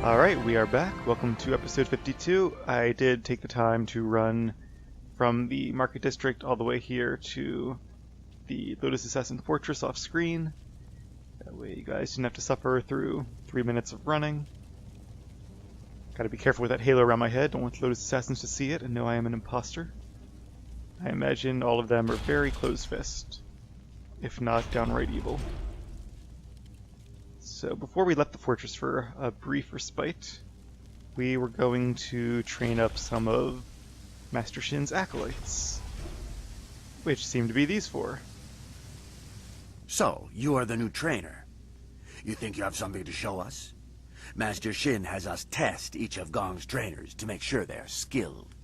Alright, we are back. Welcome to episode 52. I did take the time to run from the Market District all the way here to the Lotus Assassin Fortress off screen. That way you guys didn't have to suffer through 3 minutes of running. Gotta be careful with that halo around my head. Don't want the Lotus Assassins to see it and know I am an imposter. I imagine all of them are very close-fist, if not downright evil. So before we left the fortress for a brief respite, we were going to train up some of Master Shin's acolytes, which seem to be these four. So, you are the new trainer. You think you have something to show us? Master Shin has us test each of Gong's trainers to make sure they're skilled.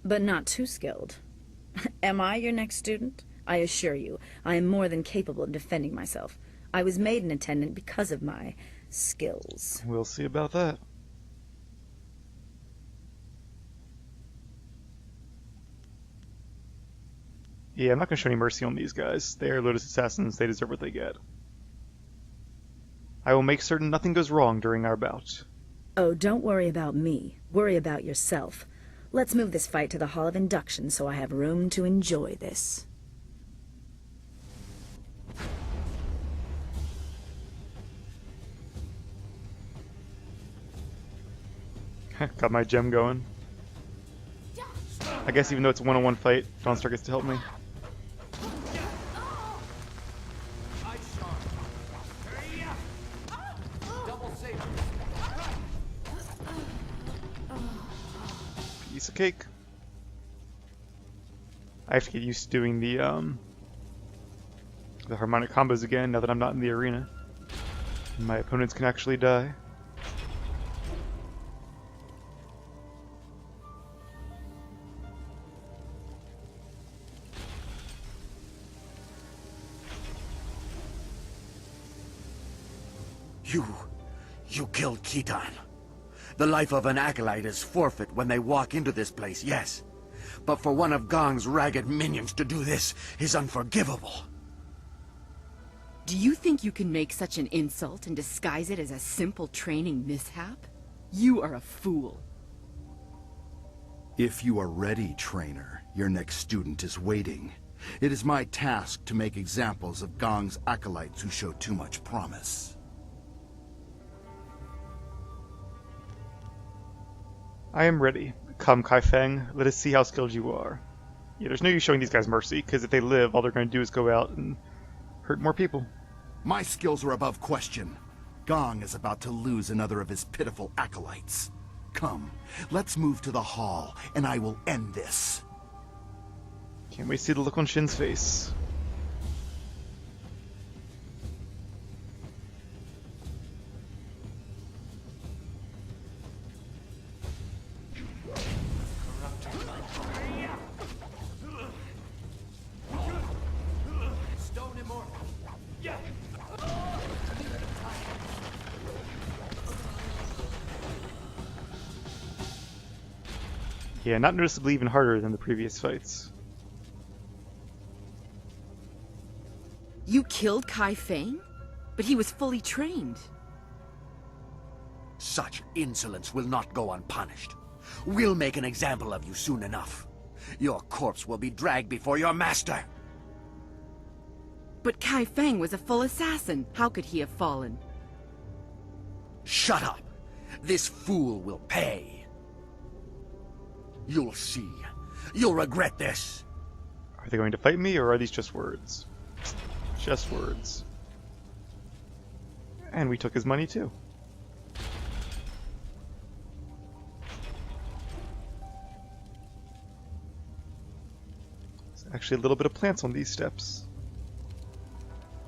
But not too skilled. Am I your next student? I assure you, I am more than capable of defending myself. I was made an attendant because of my skills. We'll see about that. Yeah, I'm not going to show any mercy on these guys. They are Lotus Assassins. They deserve what they get. I will make certain nothing goes wrong during our bout. Oh, don't worry about me. Worry about yourself. Let's move this fight to the Hall of Induction so I have room to enjoy this. Got my gem going. I guess even though it's a one-on-one fight, Dawnstar gets to help me. Piece of cake. I have to get used to doing the harmonic combos again now that I'm not in the arena. My opponents can actually die. You killed Khitan. The life of an acolyte is forfeit when they walk into this place, yes. But for one of Gong's ragged minions to do this is unforgivable. Do you think you can make such an insult and disguise it as a simple training mishap? You are a fool. If you are ready, trainer, your next student is waiting. It is my task to make examples of Gong's acolytes who show too much promise. I am ready. Come, Kaifeng, let us see how skilled you are. Yeah, there's no use showing these guys mercy, because if they live, all they're going to do is go out and hurt more people. My skills are above question. Gong is about to lose another of his pitiful acolytes. Come, let's move to the hall, and I will end this. Can't wait to see the look on Shin's face. Yeah, not noticeably even harder than the previous fights. You killed Kaifeng? But he was fully trained. Such insolence will not go unpunished. We'll make an example of you soon enough. Your corpse will be dragged before your master. But Kaifeng was a full assassin. How could he have fallen? Shut up! This fool will pay. You'll see. You'll regret this. Are they going to fight me, or are these just words? Just words. And we took his money too. There's actually a little bit of plants on these steps.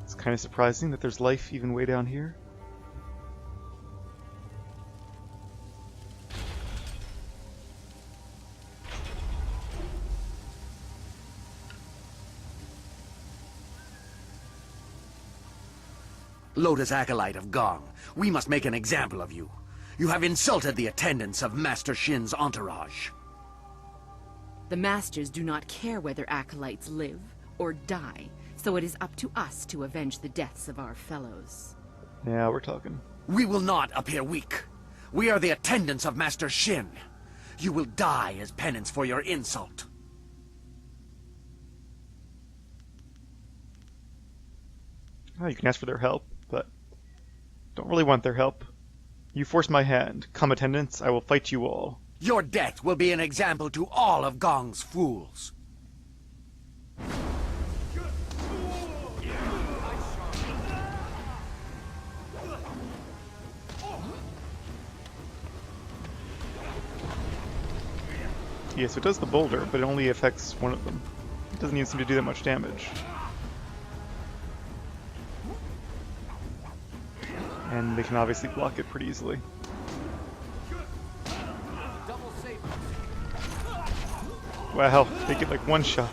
It's kind of surprising that there's life even way down here. Lotus Acolyte of Gong, we must make an example of you. You have insulted the attendants of Master Shin's entourage. The masters do not care whether acolytes live or die, so it is up to us to avenge the deaths of our fellows. Yeah, we're talking. We will not appear weak. We are the attendants of Master Shin. You will die as penance for your insult. Oh, you can ask for their help, but don't really want their help. You force my hand. Come, attendants, I will fight you all. Your death will be an example to all of Gong's fools. Yeah, so it does the boulder, but it only affects one of them. It doesn't even seem to do that much damage. And they can obviously block it pretty easily. Wow, they get like one shot.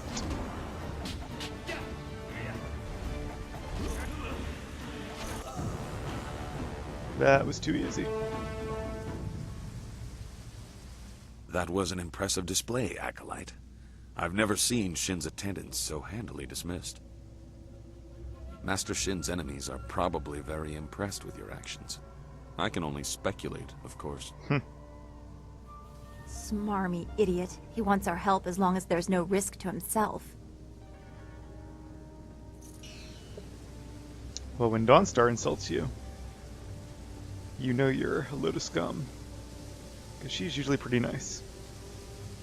That was too easy. That was an impressive display, Acolyte. I've never seen Shin's attendants so handily dismissed. Master Shin's enemies are probably very impressed with your actions. I can only speculate, of course. Smarmy idiot. He wants our help as long as there's no risk to himself. Well, when Dawnstar insults you, you know you're a load of scum. Because she's usually pretty nice.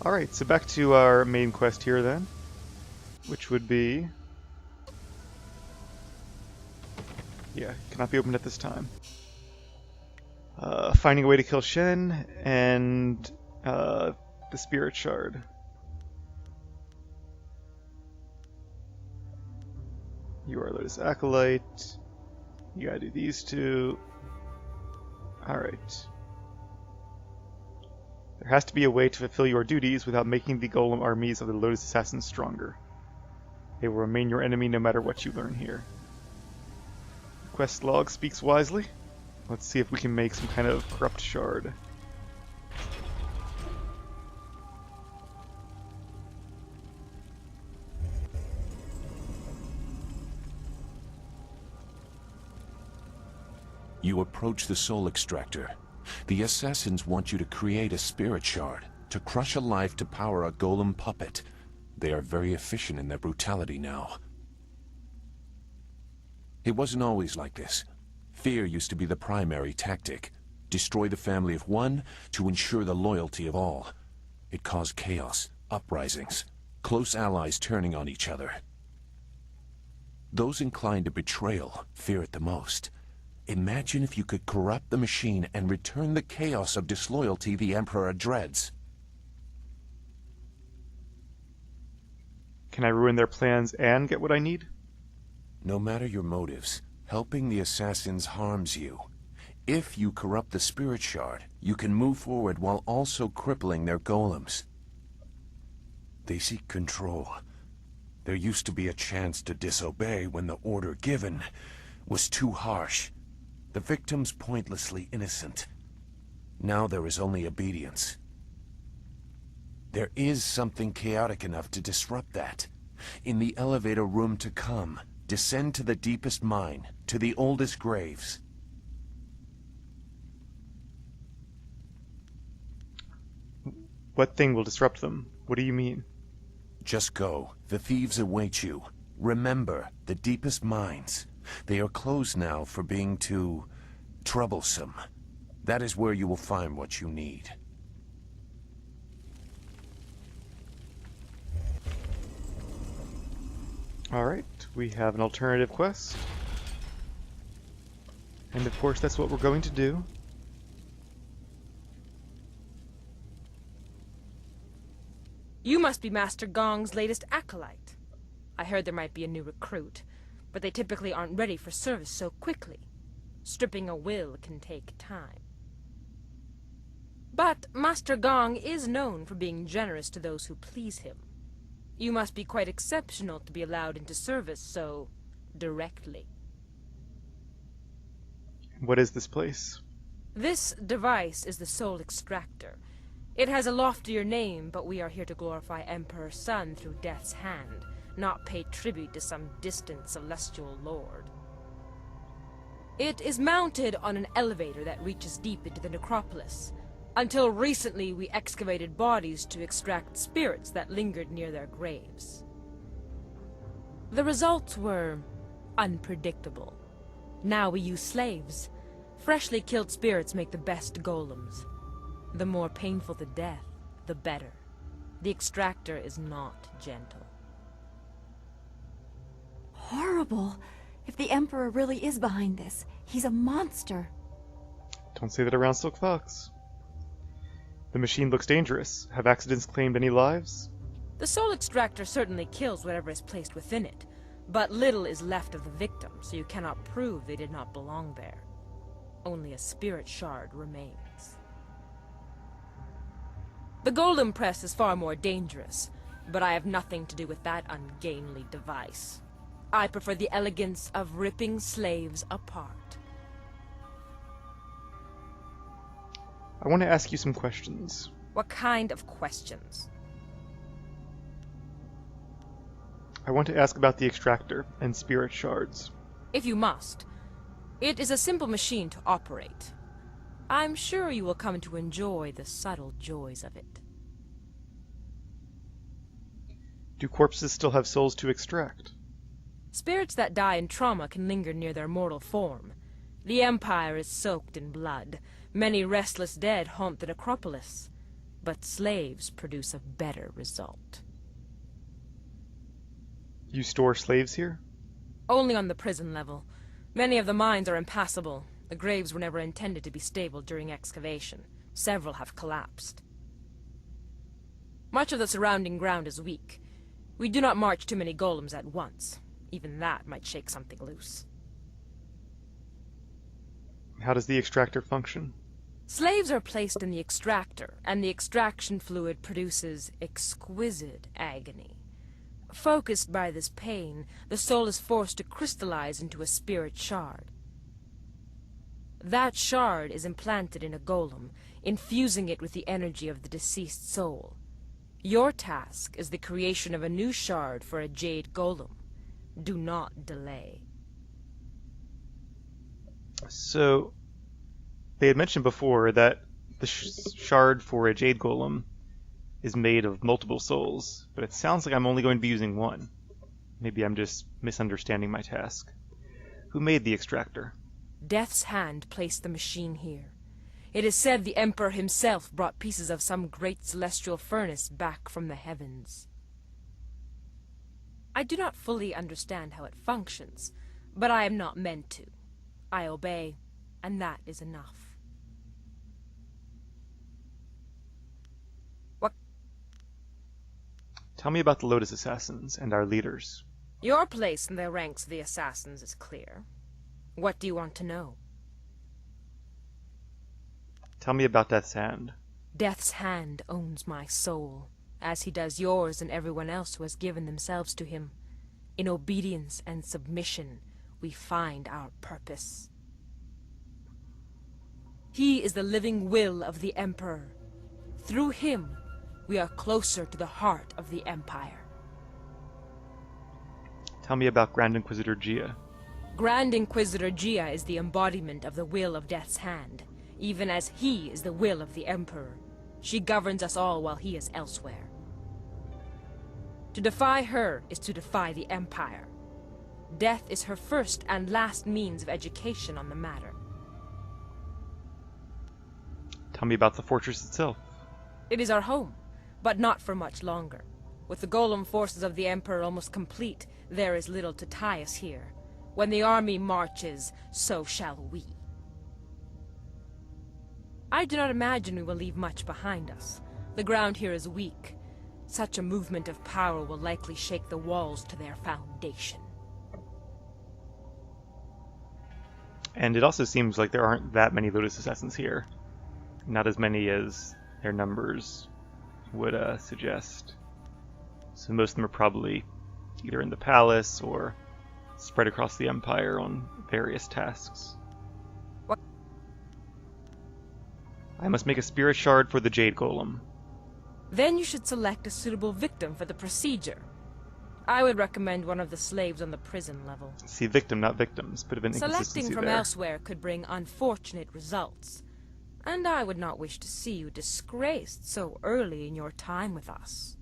Alright, so back to our main quest here then. Which would be... yeah, cannot be opened at this time. Finding a way to kill Shen, and the Spirit Shard. You are Lotus Acolyte. You gotta do these two. Alright. There has to be a way to fulfill your duties without making the golem armies of the Lotus Assassins stronger. They will remain your enemy no matter what you learn here. Quest log speaks wisely. Let's see if we can make some kind of corrupt shard. You approach the soul extractor. The assassins want you to create a spirit shard, to crush a life to power a golem puppet. They are very efficient in their brutality now. It wasn't always like this. Fear used to be the primary tactic. Destroy the family of one to ensure the loyalty of all. It caused chaos, uprisings, close allies turning on each other. Those inclined to betrayal fear it the most. Imagine if you could corrupt the machine and return the chaos of disloyalty the Emperor dreads. Can I ruin their plans and get what I need? No matter your motives, helping the assassins harms you. If you corrupt the spirit shard, you can move forward while also crippling their golems. They seek control. There used to be a chance to disobey when the order given was too harsh. The victims pointlessly innocent. Now there is only obedience. There is something chaotic enough to disrupt that. In the elevator room to come, descend to the deepest mine, to the oldest graves. What thing will disrupt them? What do you mean? Just go. The thieves await you. Remember, the deepest mines. They are closed now for being too troublesome. That is where you will find what you need. Alright, we have an alternative quest. And of course that's what we're going to do. You must be Master Gong's latest acolyte. I heard there might be a new recruit, but they typically aren't ready for service so quickly. Stripping a will can take time. But Master Gong is known for being generous to those who please him. You must be quite exceptional to be allowed into service so directly. What is this place? This device is the Soul Extractor. It has a loftier name, but we are here to glorify Emperor Sun through Death's hand, not pay tribute to some distant celestial lord. It is mounted on an elevator that reaches deep into the necropolis. Until recently, we excavated bodies to extract spirits that lingered near their graves. The results were unpredictable. Now we use slaves. Freshly killed spirits make the best golems. The more painful the death, the better. The Extractor is not gentle. Horrible. If the Emperor really is behind this, he's a monster. Don't say that around Silk Fox. The machine looks dangerous. Have accidents claimed any lives? The soul extractor certainly kills whatever is placed within it, but little is left of the victim, so you cannot prove they did not belong there. Only a spirit shard remains. The golem press is far more dangerous, but I have nothing to do with that ungainly device. I prefer the elegance of ripping slaves apart. I want to ask you some questions. What kind of questions? I want to ask about the Extractor and spirit shards. If you must. It is a simple machine to operate. I'm sure you will come to enjoy the subtle joys of it. Do corpses still have souls to extract? Spirits that die in trauma can linger near their mortal form. The Empire is soaked in blood. Many restless dead haunt the necropolis. But slaves produce a better result. You store slaves here? Only on the prison level. Many of the mines are impassable. The graves were never intended to be stable during excavation. Several have collapsed. Much of the surrounding ground is weak. We do not march too many golems at once. Even that might shake something loose. How does the Extractor function? Slaves are placed in the Extractor, and the extraction fluid produces exquisite agony. Focused by this pain, the soul is forced to crystallize into a spirit shard. That shard is implanted in a golem, infusing it with the energy of the deceased soul. Your task is the creation of a new shard for a Jade golem. Do not delay. So, they had mentioned before that the shard for a Jade golem is made of multiple souls, but it sounds like I'm only going to be using one. Maybe I'm just misunderstanding my task. Who made the Extractor? Death's hand placed the machine here. It is said the Emperor himself brought pieces of some great celestial furnace back from the heavens. I do not fully understand how it functions, but I am not meant to. I obey, and that is enough. What? Tell me about the Lotus Assassins and our leaders. Your place in the ranks of the assassins is clear. What do you want to know? Tell me about Death's Hand. Death's hand owns my soul, as he does yours and everyone else who has given themselves to him. In obedience and submission, we find our purpose. He is the living will of the Emperor. Through him, we are closer to the heart of the Empire. Tell me about Grand Inquisitor Gia. Grand Inquisitor Gia is the embodiment of the will of Death's Hand, even as he is the will of the Emperor. She governs us all while he is elsewhere. To defy her is to defy the Empire. Death is her first and last means of education on the matter. Tell me about the fortress itself. It is our home, but not for much longer. With the golem forces of the Emperor almost complete, there is little to tie us here. When the army marches, so shall we. I do not imagine we will leave much behind us. The ground here is weak. Such a movement of power will likely shake the walls to their foundation. And it also seems like there aren't that many Lotus Assassins here. Not as many as their numbers would suggest. So most of them are probably either in the palace or spread across the Empire on various tasks. What? I must make a spirit shard for the Jade Golem. Then you should select a suitable victim for the procedure. I would recommend one of the slaves on the prison level. See, victim, not victims. Bit of an Selecting inconsistency from there. elsewhere could bring unfortunate results, and I would not wish to see you disgraced so early in your time with us.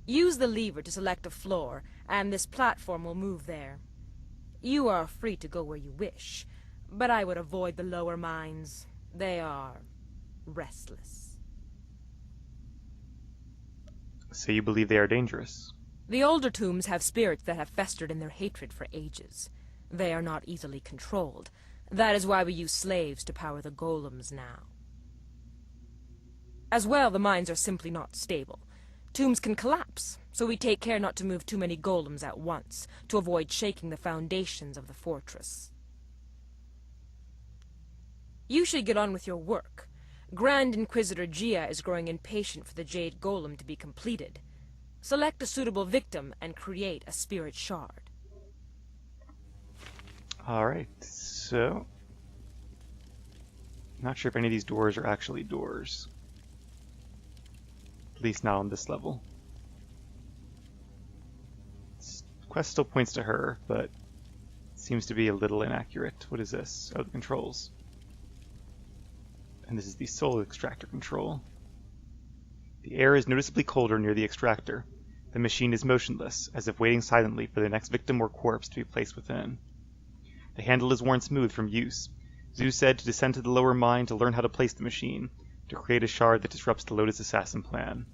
Use the lever to select a floor, and this platform will move there. You are free to go where you wish, but I would avoid the lower mines. They are restless. So you believe they are dangerous? The older tombs have spirits that have festered in their hatred for ages. They are not easily controlled. That is why we use slaves to power the golems now. As well, the mines are simply not stable. Tombs can collapse, so we take care not to move too many golems at once, to avoid shaking the foundations of the fortress. You should get on with your work. Grand Inquisitor Gia is growing impatient for the Jade Golem to be completed. Select a suitable victim and create a spirit shard. Alright, so... Not sure if any of these doors are actually doors. At least not on this level. This quest still points to her, but seems to be a little inaccurate. What is this? Oh, the controls. And this is the soul extractor control. The air is noticeably colder near the extractor. The machine is motionless, as if waiting silently for the next victim or corpse to be placed within. The handle is worn smooth from use. Zeus said to descend to the lower mine to learn how to place the machine, to create a shard that disrupts the Lotus Assassin plan.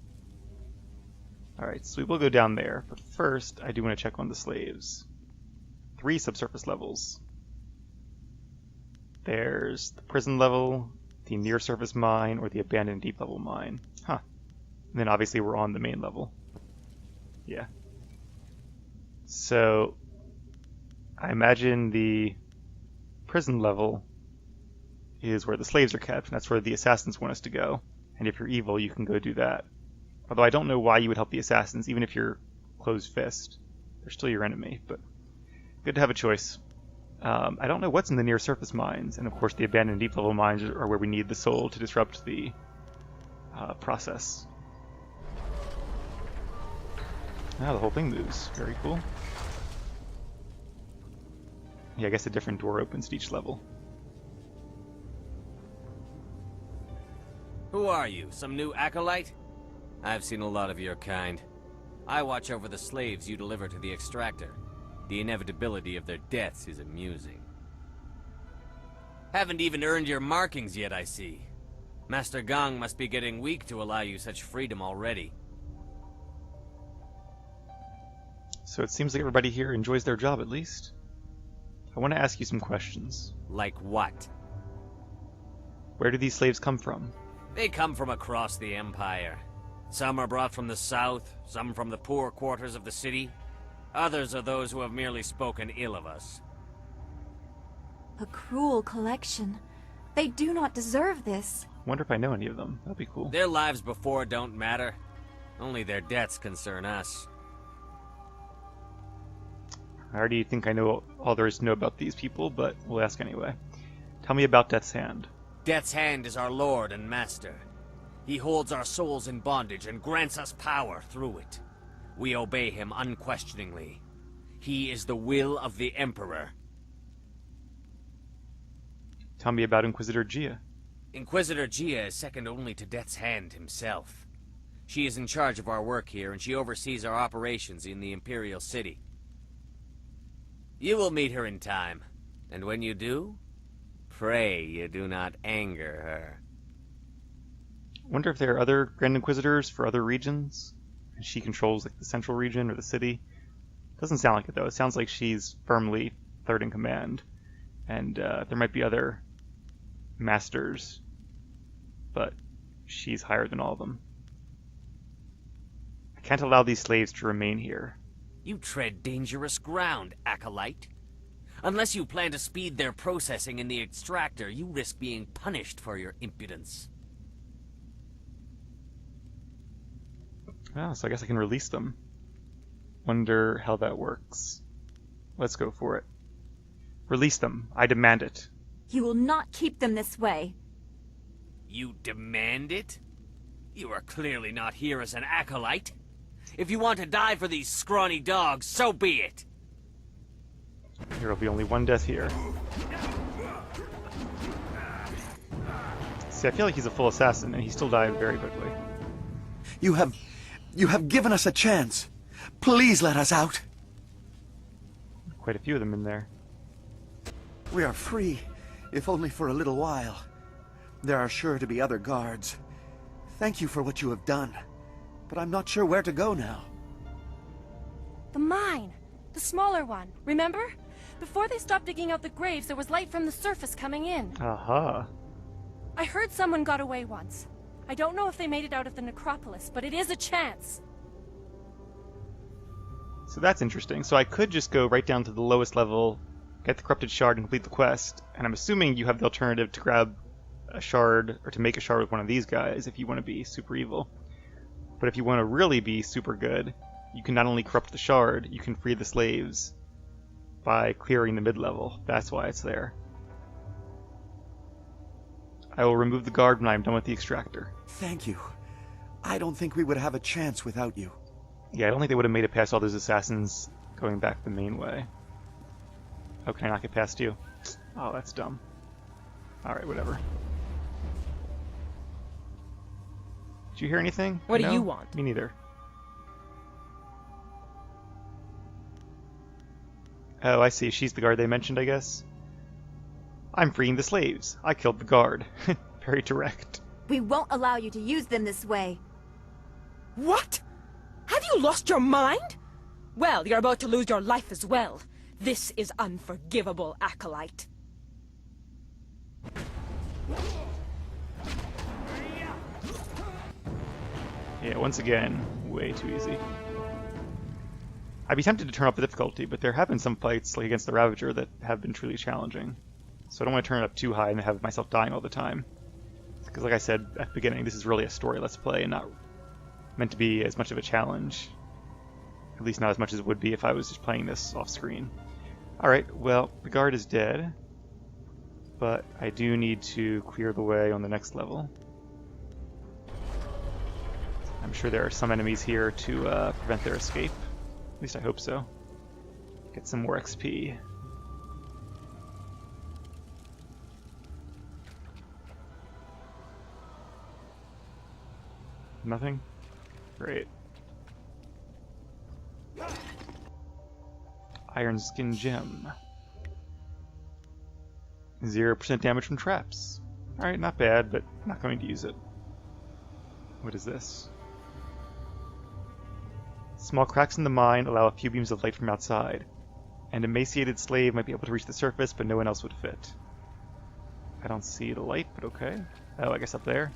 Alright, so we will go down there, but first I do want to check on the slaves. 3 subsurface levels. There's the prison level, the near surface mine, or the abandoned deep level mine. Huh. And then obviously we're on the main level. Yeah. So I imagine the prison level is where the slaves are kept, and that's where the assassins want us to go. And if you're evil, you can go do that. Although I don't know why you would help the assassins, even if you're closed fist. They're still your enemy, but good to have a choice. I don't know what's in the near surface mines, and of course the abandoned deep level mines are where we need the soul to disrupt the process. Ah, the whole thing moves. Very cool. Yeah, I guess a different door opens at each level. Who are you? Some new acolyte? I've seen a lot of your kind. I watch over the slaves you deliver to the Extractor. The inevitability of their deaths is amusing. Haven't even earned your markings yet, I see. Master Gong must be getting weak to allow you such freedom already. So it seems like everybody here enjoys their job at least. I want to ask you some questions. Like what? Where do these slaves come from? They come from across the Empire. Some are brought from the south, some from the poor quarters of the city. Others are those who have merely spoken ill of us. A cruel collection. They do not deserve this. Wonder if I know any of them. That'd be cool. Their lives before don't matter. Only their deaths concern us. I already think I know all there is to know about these people, but we'll ask anyway. Tell me about Death's Hand. Death's Hand is our lord and master. He holds our souls in bondage and grants us power through it. We obey him unquestioningly. He is the will of the Emperor. Tell me about Inquisitor Gia. Inquisitor Gia is second only to Death's Hand himself. She is in charge of our work here, and she oversees our operations in the Imperial City. You will meet her in time, and when you do, pray you do not anger her. Wonder if there are other Grand Inquisitors for other regions? And she controls like the central region or the city? Doesn't sound like it though. It sounds like she's firmly third in command. And there might be other masters, but she's higher than all of them. I can't allow these slaves to remain here. You tread dangerous ground, acolyte. Unless you plan to speed their processing in the Extractor, you risk being punished for your impudence. Oh, so I guess I can release them. Wonder how that works. Let's go for it. Release them. I demand it. You will not keep them this way. You demand it? You are clearly not here as an acolyte. If you want to die for these scrawny dogs, so be it. There will be only one death here. See, I feel like he's a full assassin, and he still died very quickly. You have given us a chance. Please let us out. Quite a few of them in there. We are free, if only for a little while. There are sure to be other guards. Thank you for what you have done, but I'm not sure where to go now. The mine! The smaller one, remember? Before they stopped digging out the graves, there was light from the surface coming in. Aha. I heard someone got away once. I don't know if they made it out of the necropolis, but it is a chance. So that's interesting. So I could just go right down to the lowest level, get the corrupted shard, and complete the quest. And I'm assuming you have the alternative to grab a shard, or to make a shard with one of these guys if you want to be super evil. But if you want to really be super good, you can not only corrupt the shard, you can free the slaves by clearing the mid-level. That's why it's there. I will remove the guard when I am done with the extractor. Thank you. I don't think we would have a chance without you. Yeah, I don't think they would have made it past all those assassins going back the main way. Oh, can I not get past you? Oh, that's dumb. Alright, whatever. Did you hear anything? What No? do you want? Me neither. Oh, I see. She's the guard they mentioned, I guess. I'm freeing the slaves. I killed the guard. Very direct. We won't allow you to use them this way. What? Have you lost your mind? Well, you're about to lose your life as well. This is unforgivable, acolyte. Yeah, once again, way too easy. I'd be tempted to turn up the difficulty, but there have been some fights, like against the Ravager, that have been truly challenging. So I don't want to turn it up too high and have myself dying all the time. Because like I said at the beginning, this is really a story let's play and not meant to be as much of a challenge. At least not as much as it would be if I was just playing this off screen. Alright, well, the guard is dead. But I do need to clear the way on the next level. I'm sure there are some enemies here to prevent their escape. At least I hope so. Get some more XP. Nothing? Great. Iron Skin Gem. 0% damage from traps. Alright, not bad, but not going to use it. What is this? Small cracks in the mine allow a few beams of light from outside. An emaciated slave might be able to reach the surface, but no one else would fit. I don't see the light, but okay. Oh, I guess up there.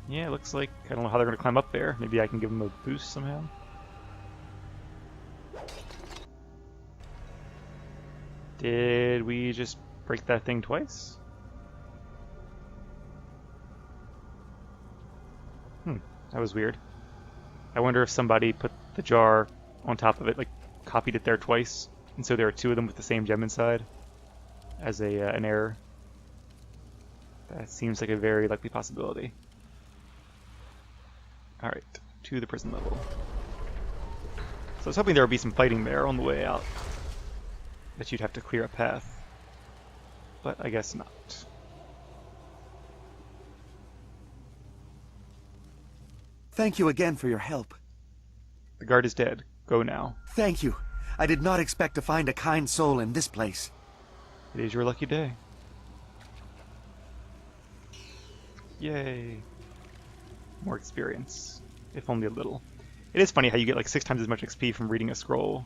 Yeah, it looks like... I don't know how they're going to climb up there. Maybe I can give them a boost somehow. Did we just break that thing twice? That was weird. I wonder if somebody put the jar on top of it, like copied it there twice, and so there are two of them with the same gem inside as an error. That seems like a very likely possibility. Alright, to the prison level. So I was hoping there would be some fighting there on the way out, that you'd have to clear a path, but I guess not. Thank you again for your help. The guard is dead. Go now. Thank you. I did not expect to find a kind soul in this place. It is your lucky day. Yay. More experience. If only a little. It is funny how you get like 6 times as much XP from reading a scroll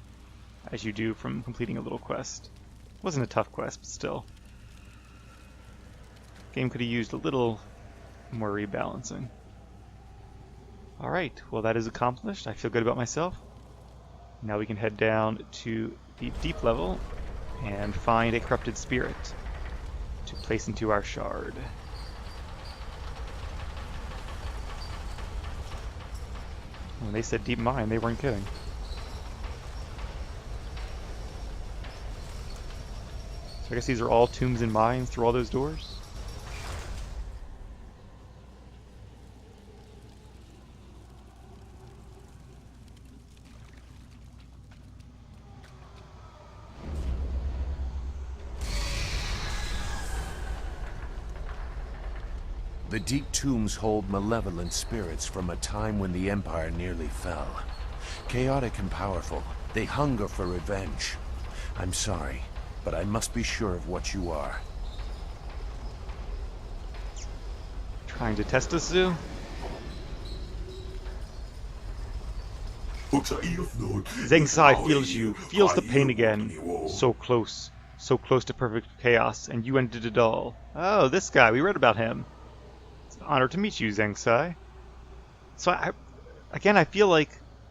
as you do from completing a little quest. It wasn't a tough quest, but still. Game could have used a little more rebalancing. Alright, well that is accomplished. I feel good about myself. Now we can head down to the deep level and find a corrupted spirit to place into our shard. When they said deep mine, they weren't kidding. So I guess these are all tombs and mines through all those doors? The deep tombs hold malevolent spirits from a time when the Empire nearly fell. Chaotic and powerful, they hunger for revenge. I'm sorry, but I must be sure of what you are. Trying to test us, Zoo? Zheng Sai feels you, feels the pain again. So close to perfect chaos, and you ended it all. Oh, this guy, we read about him. It's an honor to meet you, Zheng Sai. So I feel like,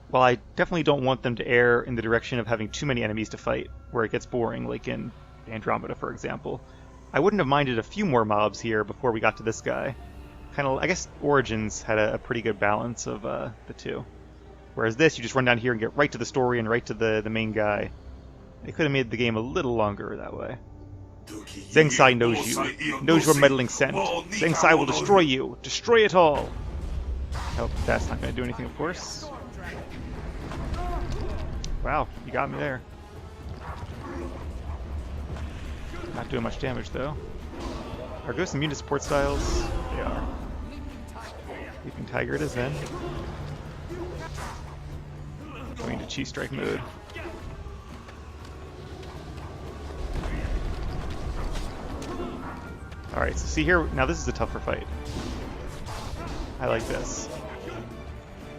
while I definitely don't want them to err in the direction of having too many enemies to fight, where it gets boring, like in Andromeda, for example, I wouldn't have minded a few more mobs here before we got to this guy. Kind of, I guess Origins had a pretty good balance of the two. Whereas this, you just run down here and get right to the story and right to the main guy. They could have made the game a little longer that way. Zheng Sai knows you, knows your meddling scent. Zheng Sai will destroy you, destroy it all. Nope, that's not going to do anything, of course. Wow, you got me there. Not doing much damage, though. Are ghosts immune to support styles? They are. Leaping Tiger it is then. Going to Chi Strike mode. Alright, so see here, now this is a tougher fight. I like this.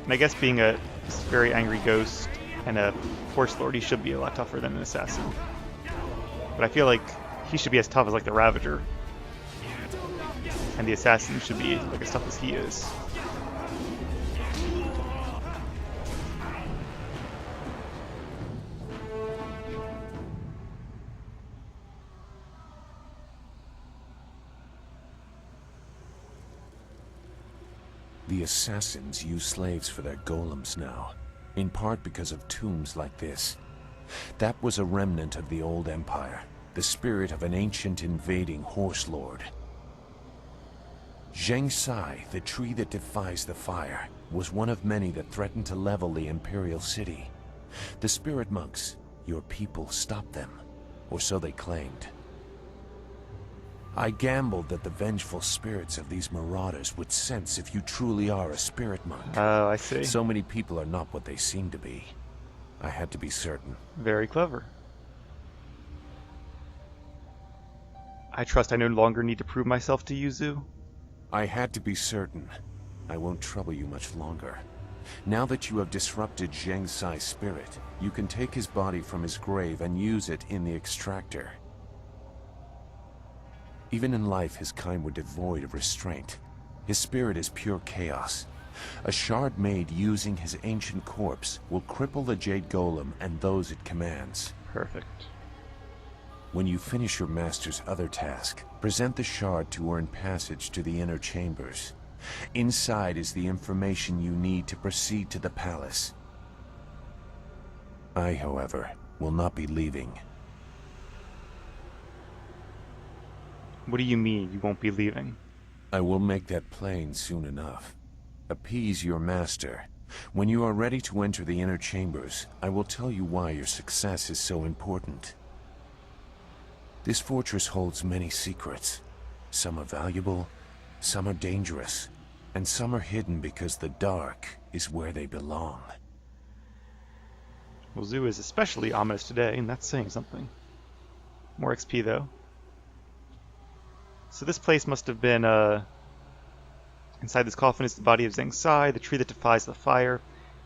And I guess being a very angry ghost and a Horse Lord, he should be a lot tougher than an assassin. But I feel like he should be as tough as like the Ravager. And the assassin should be like as tough as he is. The assassins use slaves for their golems now, in part because of tombs like this. That was a remnant of the old empire, the spirit of an ancient invading horse lord. Zheng Sai, the tree that defies the fire, was one of many that threatened to level the imperial city. The spirit monks, your people, stopped them, or so they claimed. I gambled that the vengeful spirits of these marauders would sense if you truly are a spirit monk. Oh, I see. So many people are not what they seem to be. I had to be certain. Very clever. I trust I no longer need to prove myself to you, Zu. I had to be certain. I won't trouble you much longer. Now that you have disrupted Zheng Sai's spirit, you can take his body from his grave and use it in the Extractor. Even in life, his kind were devoid of restraint. His spirit is pure chaos. A shard made using his ancient corpse will cripple the Jade Golem and those it commands. Perfect. When you finish your master's other task, present the shard to earn passage to the inner chambers. Inside is the information you need to proceed to the palace. I, however, will not be leaving. What do you mean you won't be leaving? I will make that plain soon enough. Appease your master. When you are ready to enter the inner chambers, I will tell you why your success is so important. This fortress holds many secrets. Some are valuable, some are dangerous, and some are hidden because the dark is where they belong. Well, Zu is especially ominous today, and that's saying something. More XP, though. So this place must have been, inside this coffin is the body of Zheng Sai, the tree that defies the fire.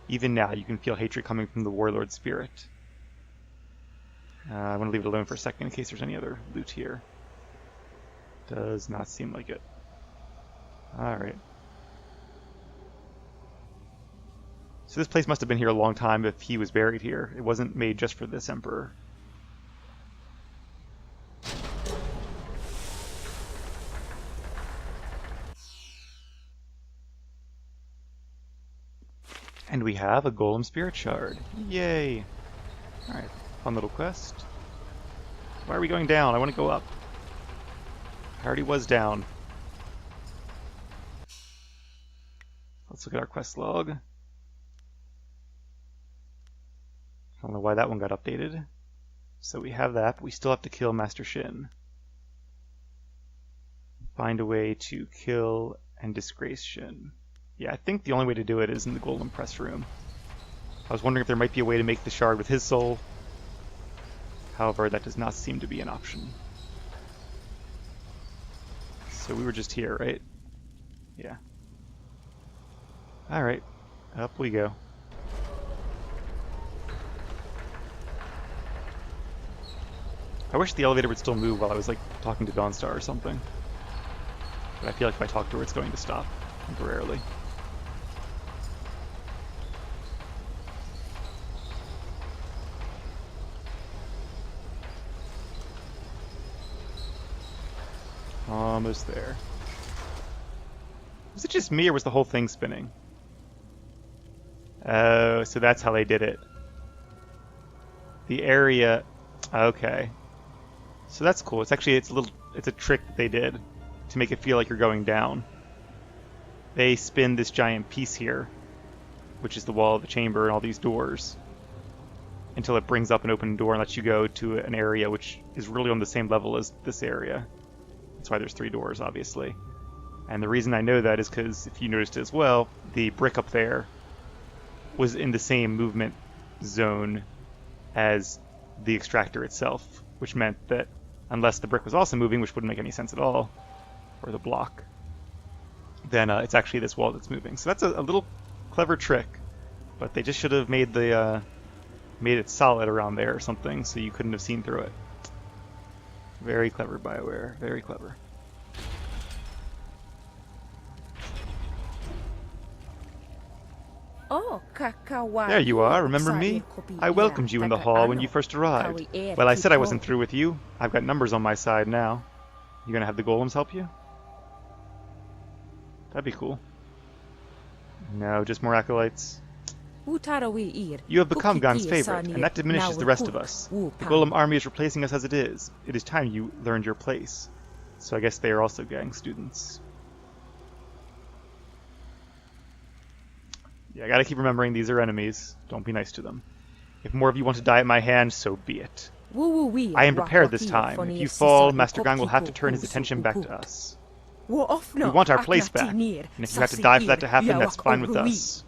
Even now, you can feel hatred coming from the warlord spirit. I want to leave it alone for a second in case there's any other loot here. Does not seem like it. Alright. So this place must have been here a long time if he was buried here. It wasn't made just for this emperor. And we have a Golem Spirit Shard. Yay! Alright, fun little quest. Why are we going down? I want to go up. I already was down. Let's look at our quest log. I don't know why that one got updated. So we have that, but we still have to kill Master Shin. Find a way to kill and disgrace Shin. Yeah, I think the only way to do it is in the Golem Press Room. I was wondering if there might be a way to make the shard with his soul. However, that does not seem to be an option. So we were just here, right? Yeah. Alright, up we go. I wish the elevator would still move while I was like talking to Dawnstar or something. But I feel like if I talk to her it's going to stop temporarily. Almost there. Was it just me or was the whole thing spinning? Oh, so that's how they did it. The area... Okay. So that's cool. It's actually, it's a trick that they did to make it feel like you're going down. They spin this giant piece here, which is the wall of the chamber and all these doors, until it brings up an open door and lets you go to an area which is really on the same level as this area. That's why there's 3 doors, obviously. And the reason I know that is because, if you noticed as well, the brick up there was in the same movement zone as the extractor itself, which meant that unless the brick was also moving, which wouldn't make any sense at all, or the block, then it's actually this wall that's moving. So that's a little clever trick, but they just should have made the made it solid around there or something, so you couldn't have seen through it. Very clever, Bioware. Very clever. Oh, There you are, remember me? I welcomed you in the hall when you first arrived. Well, I said I wasn't through with you. I've got numbers on my side now. You gonna have the golems help you? That'd be cool. No, just more acolytes. You have become Gang's favorite, and that diminishes the rest of us. The golem army is replacing us as it is. It is time you learned your place. So I guess they are also Gang students. Yeah, I gotta keep remembering these are enemies. Don't be nice to them. If more of you want to die at my hand, so be it. I am prepared this time. If you fall, Master Gang will have to turn his attention back to us. We want our place back, and if you have to die for that to happen, that's fine with us.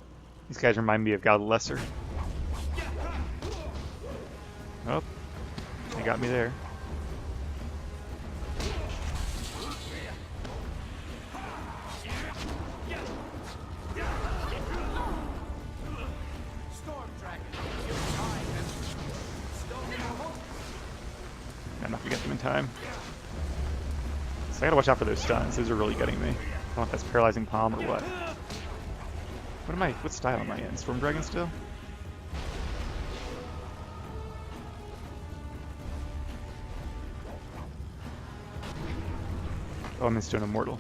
These guys remind me of God the Lesser. Oh, they got me there. I'm not gonna get them in time. So I gotta watch out for those stuns. Those are really getting me. I don't know if that's paralyzing palm or what. What style am I in? Storm Dragon still? Oh, I'm in Stone Immortal.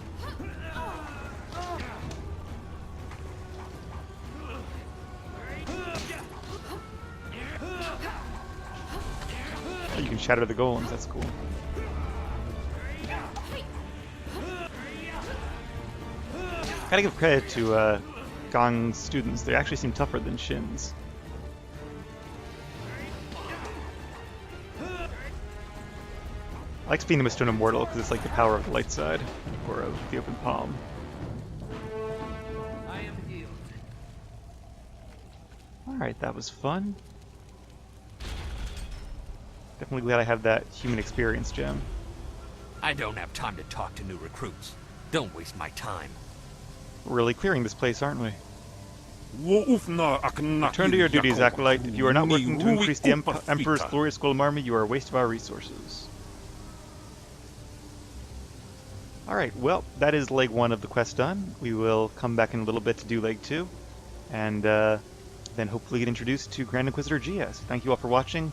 Oh, you can shatter the golems, that's cool. Gotta give credit to Gang's students. They actually seem tougher than Shin's. I like speeding them with Stone Immortal because it's like the power of the light side, or of the open palm. Alright, that was fun. Definitely glad I have that human experience gem. I don't have time to talk to new recruits. Don't waste my time. We're really clearing this place, aren't we? Return to your duties, Acolyte. If you are not working to increase the Emperor's glorious golem army, you are a waste of our resources. Alright, well, that is leg 1 of the quest done. We will come back in a little bit to do leg 2, and then hopefully get introduced to Grand Inquisitor Gia. So thank you all for watching.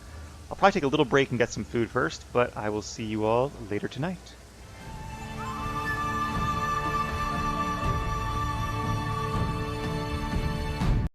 I'll probably take a little break and get some food first, but I will see you all later tonight.